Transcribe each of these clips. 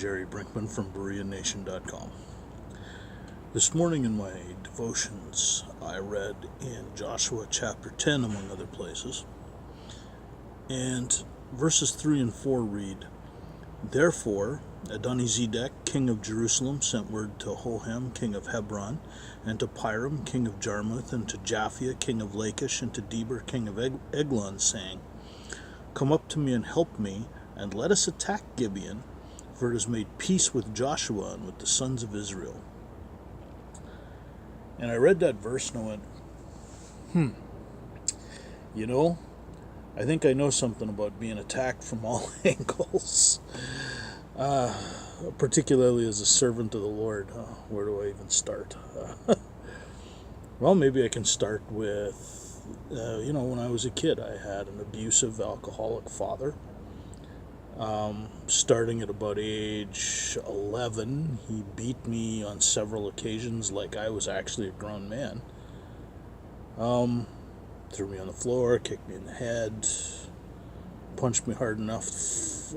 Gerry Brinkman from BereaNation.com. This morning in my devotions, I read in Joshua chapter 10, among other places, and verses 3 and 4 read, "Therefore Adonizedek, king of Jerusalem, sent word to Hoham, king of Hebron, and to Piram, king of Jarmuth, and to Japhia, king of Lachish, and to Deber, king of Eglon, saying, Come up to me and help me, and let us attack Gibeon, for it has made peace with Joshua and with the sons of Israel." And I read that verse and I went, I think I know something about being attacked from all angles, particularly as a servant of the Lord. Where do I even start? Well, maybe I can start with, when I was a kid, I had an abusive, alcoholic father. Starting at about age 11, he beat me on several occasions like I was actually a grown man. Threw me on the floor, kicked me in the head, punched me hard enough,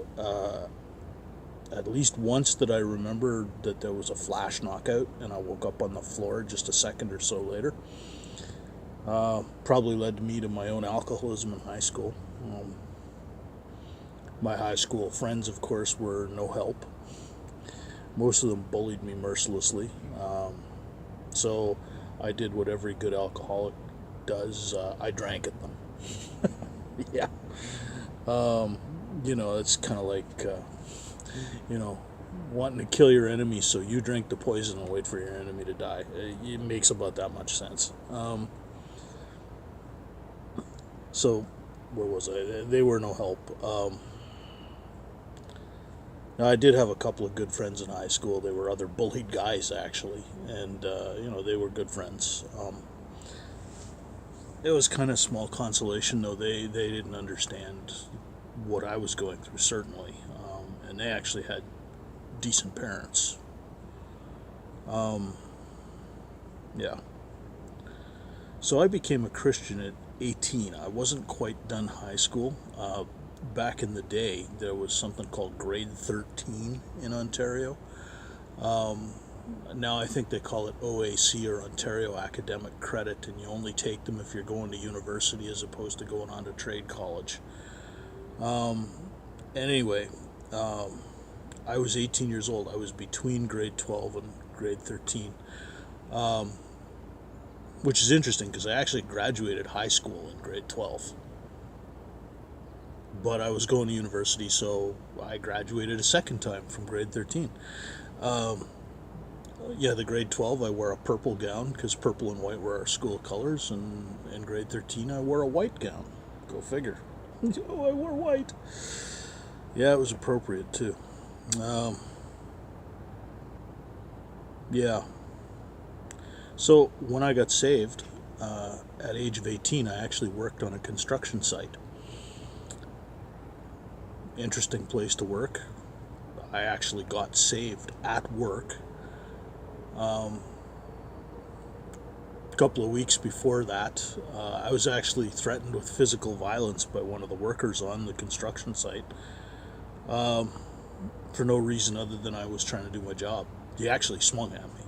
at least once that I remember that there was a flash knockout and I woke up on the floor just a second or so later. Probably led me to my own alcoholism in high school. My high school friends, of course, were no help. Most of them bullied me mercilessly. So I did what every good alcoholic does. I drank at them. Yeah. It's kind of like, wanting to kill your enemy so you drink the poison and wait for your enemy to die. It makes about that much sense. So where was I? They were no help. Now, I did have a couple of good friends in high school. They were other bullied guys, actually, and, they were good friends. It was kind of small consolation, though. They didn't understand what I was going through, certainly, and they actually had decent parents. Yeah. So I became a Christian at 18. I wasn't quite done high school. Back in the day, there was something called grade 13 in Ontario. Now I think they call it OAC, or Ontario Academic Credit, and you only take them if you're going to university as opposed to going on to trade college. Anyway, I was 18 years old. I was between grade 12 and grade 13, which is interesting because I actually graduated high school in grade 12. But I was going to university, so I graduated a second time from grade 13. The grade 12, I wore a purple gown because purple and white were our school colors, and in grade 13, I wore a white gown. Go figure. Oh, I wore white. Yeah, it was appropriate, too. Yeah. So, when I got saved, at age of 18, I actually worked on a construction site. Interesting place to work. I actually got saved at work. A couple of weeks before that, I was actually threatened with physical violence by one of the workers on the construction site, for no reason other than I was trying to do my job. He actually swung at me.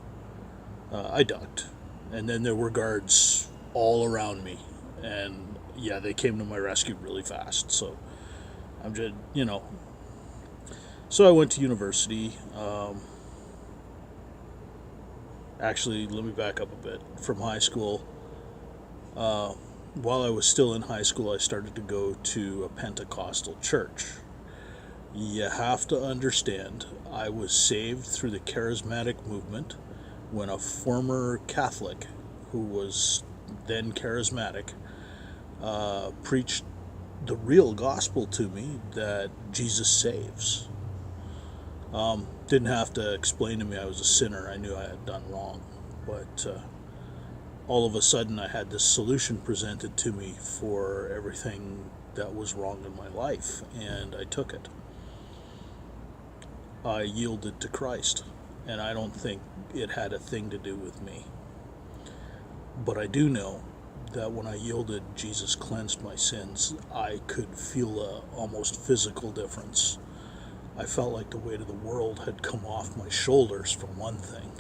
I ducked, and then there were guards all around me, and they came to my rescue really fast. So I'm just, So I went to university. Actually, let me back up a bit. From high school, while I was still in high school, I started to go to a Pentecostal church. You have to understand, I was saved through the charismatic movement when a former Catholic, who was then charismatic, preached the real gospel to me, that Jesus saves. Didn't have to explain to me I was a sinner. I knew I had done wrong. But all of a sudden I had this solution presented to me for everything that was wrong in my life, and I took it. I yielded to Christ, and I don't think it had a thing to do with me. But I do know that when I yielded, Jesus cleansed my sins. I could feel a almost physical difference. I felt like the weight of the world had come off my shoulders, for one thing.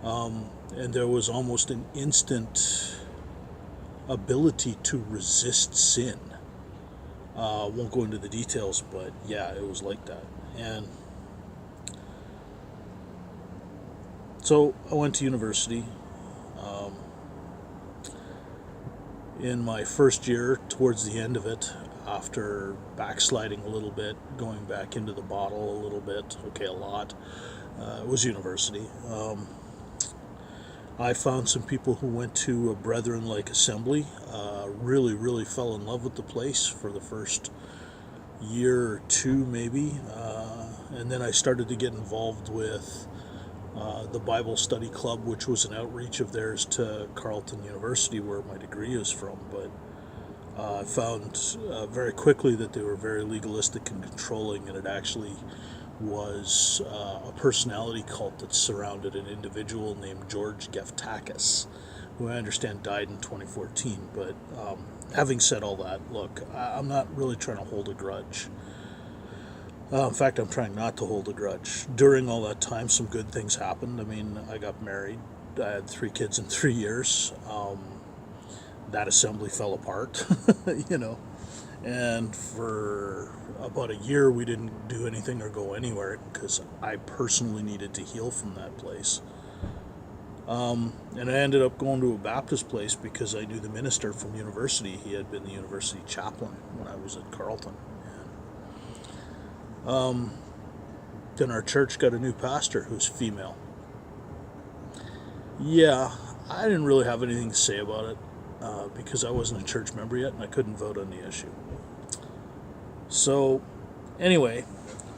And there was almost an instant ability to resist sin. Won't go into the details, but yeah, it was like that. And so I went to university. In my first year, towards the end of it, after backsliding a little bit, going back into the bottle a little bit, okay, a lot, it was university. I found some people who went to a Brethren-like assembly, really, really fell in love with the place for the first year or two, maybe. And then I started to get involved with the Bible Study Club, which was an outreach of theirs to Carleton University, where my degree is from. But I found very quickly that they were very legalistic and controlling, and it actually was a personality cult that surrounded an individual named George Geftakis, who I understand died in 2014. But having said all that, look, I'm not really trying to hold a grudge. In fact, I'm trying not to hold a grudge. During all that time, some good things happened. I mean, I got married. I had 3 kids in 3 years. That assembly fell apart, you know. And for about a year, we didn't do anything or go anywhere because I personally needed to heal from that place. And I ended up going to a Baptist place because I knew the minister from university. He had been the university chaplain when I was at Carleton. Then our church got a new pastor who's female. Yeah, I didn't really have anything to say about it because I wasn't a church member yet and I couldn't vote on the issue. So, anyway,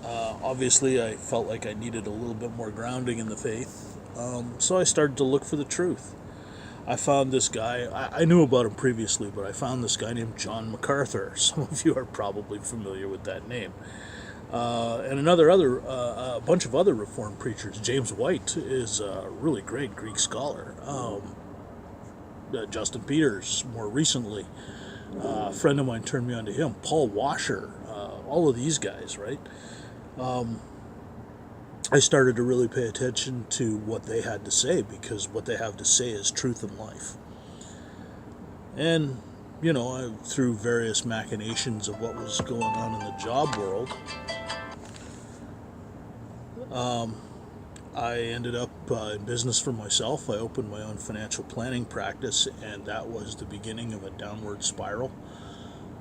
obviously I felt like I needed a little bit more grounding in the faith. So I started to look for the truth. I found this guy, I knew about him previously, but I found this guy named John MacArthur. Some of you are probably familiar with that name. And a bunch of other Reformed preachers. James White is a really great Greek scholar. Justin Peters, more recently, a friend of mine turned me on to him. Paul Washer, all of these guys, right? I started to really pay attention to what they had to say, because what they have to say is truth in life. And, you know, through various machinations of what was going on in the job world, I ended up in business for myself. I opened my own financial planning practice, and that was the beginning of a downward spiral.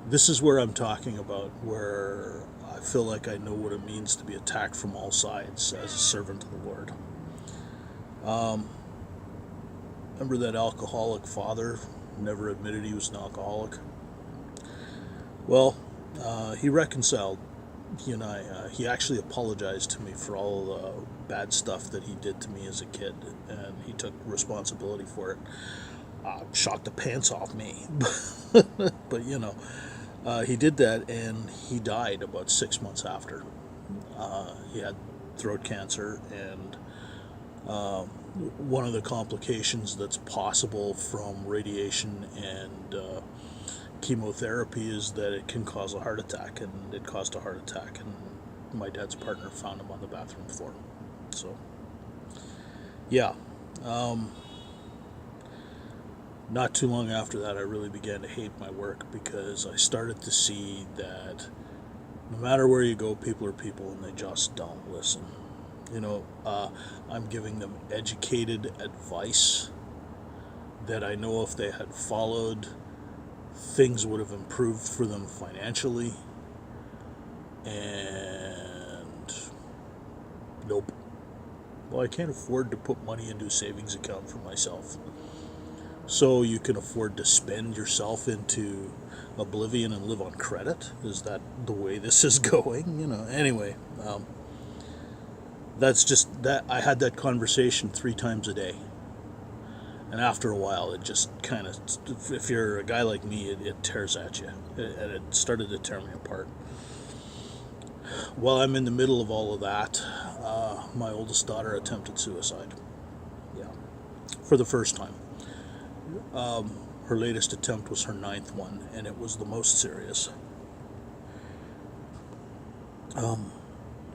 This is where I'm talking about where I feel like I know what it means to be attacked from all sides as a servant of the Lord. Remember that alcoholic father who never admitted he was an alcoholic? Well, he reconciled. He and I, he actually apologized to me for all the bad stuff that he did to me as a kid, and he took responsibility for it. Shocked the pants off me, but you know, he did that, and he died about 6 months after. He had throat cancer, and one of the complications that's possible from radiation and chemotherapy is that it can cause a heart attack, and it caused a heart attack, and my dad's partner found him on the bathroom floor. So yeah, not too long after that, I really began to hate my work, because I started to see that no matter where you go, people are people, and they just don't listen. You know, I'm giving them educated advice that I know if they had followed, things would have improved for them financially, and nope. Well, I can't afford to put money into a savings account for myself. So you can afford to spend yourself into oblivion and live on credit? Is that the way this is going? You know, anyway, that's just that. I had that conversation 3 times a day. And after a while, it just kind of, if you're a guy like me, it tears at you. And it started to tear me apart. While I'm in the middle of all of that, my oldest daughter attempted suicide. Yeah, for the first time. Her latest attempt was her 9th one, and it was the most serious. Um,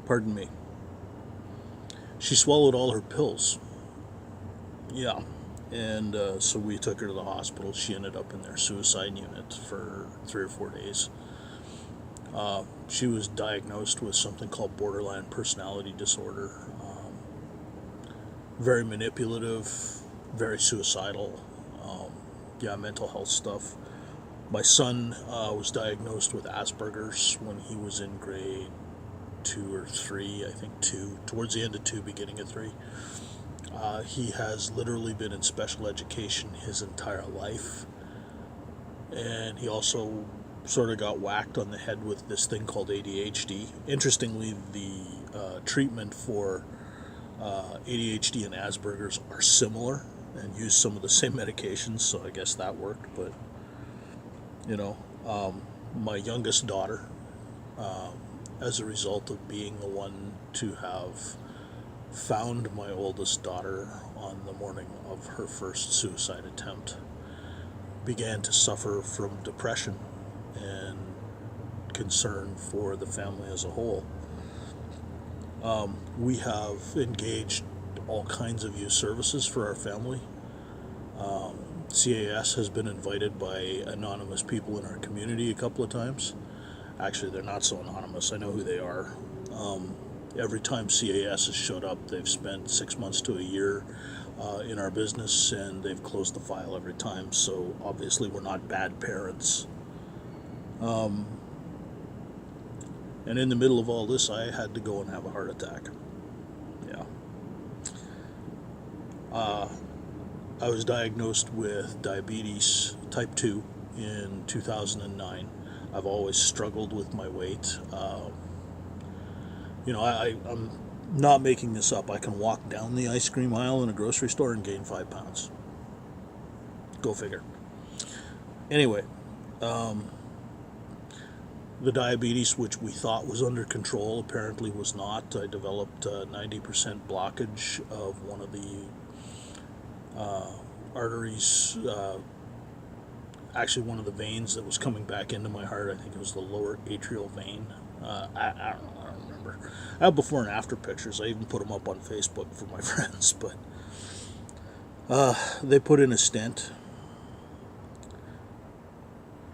pardon me. She swallowed all her pills. Yeah. And so we took her to the hospital. She ended up in their suicide unit for 3 or 4 days. She was diagnosed with something called borderline personality disorder. Very manipulative, very suicidal. Um, yeah, mental health stuff. My son was diagnosed with Asperger's when he was in grade 2 or 3, I think two, towards the end of two, beginning of three. He has literally been in special education his entire life, and he also sort of got whacked on the head with this thing called ADHD. Interestingly, the treatment for ADHD and Asperger's are similar and use some of the same medications, so I guess that worked. But you know, my youngest daughter, as a result of being the one to have found my oldest daughter on the morning of her first suicide attempt, began to suffer from depression and concern for the family as a whole. We have engaged all kinds of youth services for our family. CAS has been invited by anonymous people in our community a couple of times. Actually, they're not so anonymous. I know who they are. Every time CAS has showed up, they've spent 6 months to a year in our business, and they've closed the file every time. So obviously, we're not bad parents. And in the middle of all this, I had to go and have a heart attack. Yeah. I was diagnosed with diabetes type 2 in 2009. I've always struggled with my weight. I'm not making this up. I can walk down the ice cream aisle in a grocery store and gain 5 pounds. Go figure. Anyway, the diabetes, which we thought was under control, apparently was not. I developed a 90% blockage of one of the arteries, actually one of the veins that was coming back into my heart. I think it was the lower atrial vein. I don't know, I don't remember. I have before and after pictures. I even put them up on Facebook for my friends. But they put in a stent.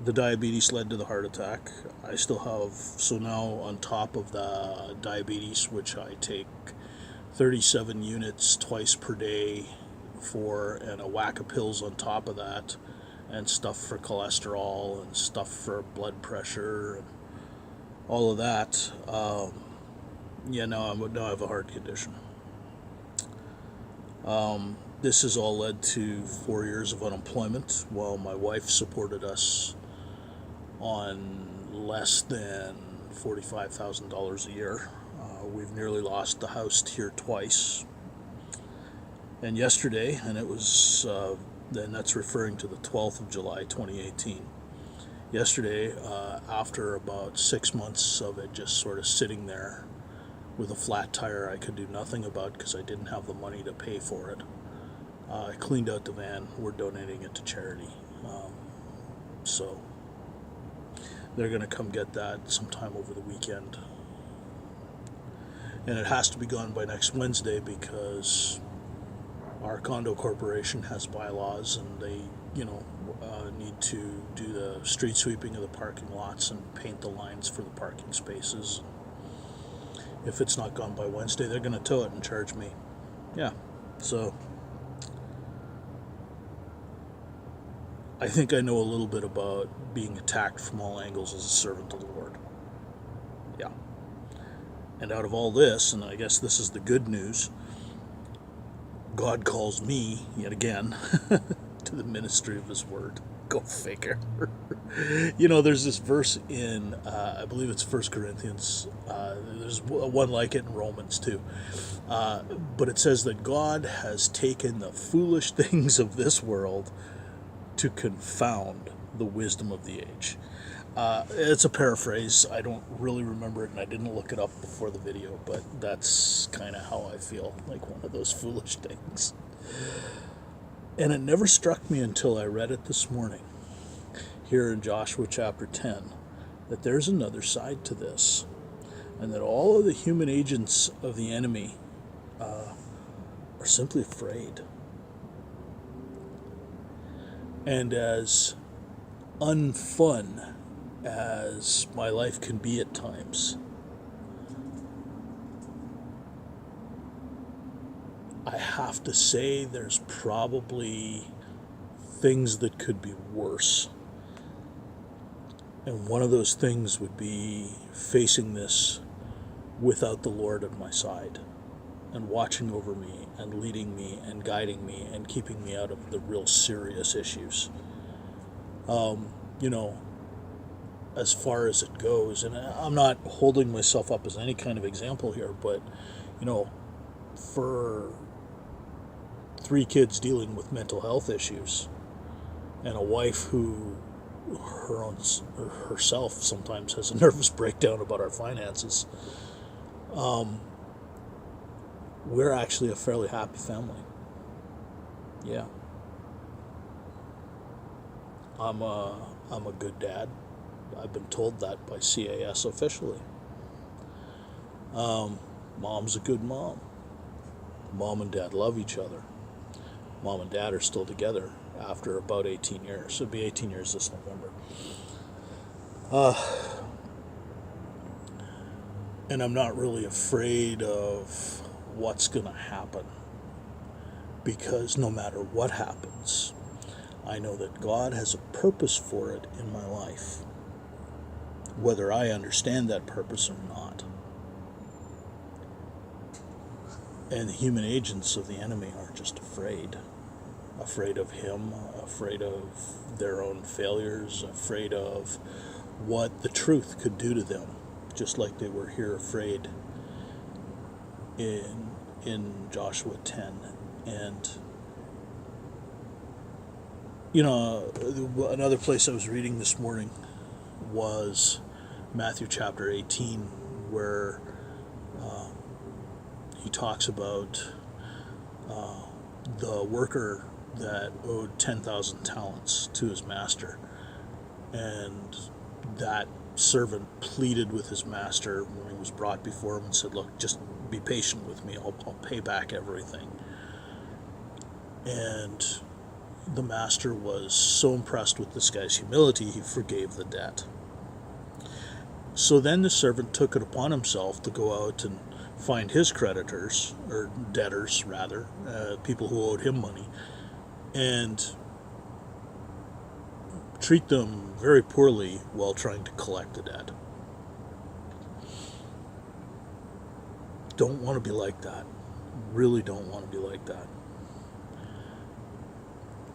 The diabetes led to the heart attack. I still have, so now on top of the diabetes, which I take 37 units twice per day for, and a whack of pills on top of that, and stuff for cholesterol and stuff for blood pressure and all of that. Now I have a heart condition. This has all led to 4 years of unemployment, while my wife supported us on less than $45,000 a year. We've nearly lost the house here twice. And yesterday, and it was, and that's referring to the 12th of July, 2018. Yesterday, after about 6 months of it just sort of sitting there with a flat tire I could do nothing about because I didn't have the money to pay for it, I cleaned out the van. We're donating it to charity. So they're going to come get that sometime over the weekend. And it has to be gone by next Wednesday because our condo corporation has bylaws, and they, need to do the street sweeping of the parking lots and paint the lines for the parking spaces. If it's not gone by Wednesday, they're going to tow it and charge me. Yeah, so I think I know a little bit about being attacked from all angles as a servant of the Lord. Yeah. And out of all this, and I guess this is the good news, God calls me, yet again, to the ministry of His Word. Go figure. There's this verse in, I believe it's 1 Corinthians. There's one like it in Romans too. But it says that God has taken the foolish things of this world to confound the wisdom of the age. It's a paraphrase. I don't really remember it, and I didn't look it up before the video, but that's kind of how I feel, like one of those foolish things. And it never struck me until I read it this morning, here in Joshua chapter 10, that there's another side to this. and that all of the human agents of the enemy are simply afraid. And as unfun as my life can be at times, I have to say there's probably things that could be worse. And one of those things would be facing this without the Lord at my side and watching over me and leading me and guiding me and keeping me out of the real serious issues. You know, as far as it goes, and I'm not holding myself up as any kind of example here, but, you know, for 3 kids dealing with mental health issues and a wife who herself sometimes has a nervous breakdown about our finances, we're actually a fairly happy family. Yeah. I'm a good dad. I've been told that by CAS officially. Mom's a good mom. Mom and dad love each other. Mom and dad are still together after about 18 years. It'll be 18 years this November. And I'm not really afraid of what's going to happen, because no matter what happens, I know that God has a purpose for it in my life, whether I understand that purpose or not. And the human agents of the enemy are just afraid of him, afraid of their own failures, afraid of what the truth could do to them, just like they were here afraid in Joshua 10. And you know, another place I was reading this morning was Matthew chapter 18, where he talks about the worker that owed 10,000 talents to his master, and that servant pleaded with his master when he was brought before him and said, "Look, just be patient with me. I'll pay back everything." And the master was so impressed with this guy's humility, he forgave the debt. So then the servant took it upon himself to go out and find his creditors, or debtors rather, people who owed him money, and treat them very poorly while trying to collect the debt. Don't want to be like that. Really don't want to be like that.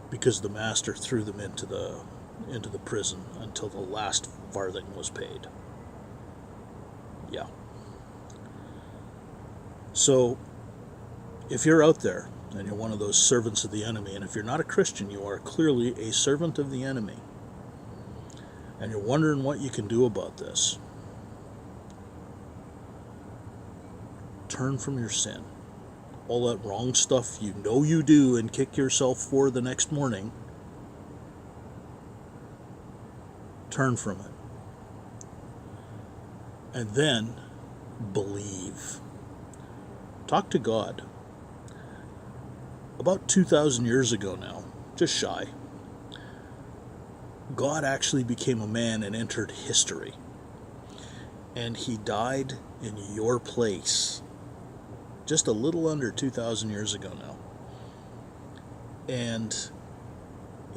Because the master threw them into the prison until the last farthing was paid. Yeah. So, if you're out there and you're one of those servants of the enemy, and if you're not a Christian, you are clearly a servant of the enemy, and you're wondering what you can do about this, turn from your sin. All that wrong stuff you know you do and kick yourself for the next morning, turn from it. And then believe. Talk to God. About 2,000 years ago now, just shy, God actually became a man and entered history. And he died in your place just a little under 2,000 years ago now. And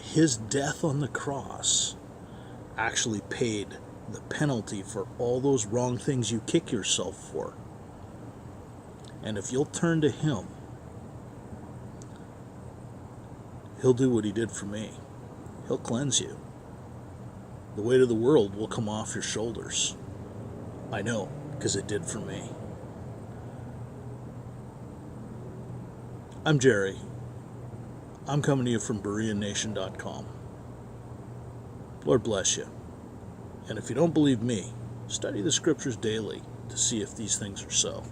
his death on the cross actually paid the penalty for all those wrong things you kick yourself for. And if you'll turn to him, he'll do what he did for me. He'll cleanse you. The weight of the world will come off your shoulders. I know, because it did for me. I'm Gerry. I'm coming to you from BereanNation.com. Lord bless you. And if you don't believe me, study the scriptures daily to see if these things are so.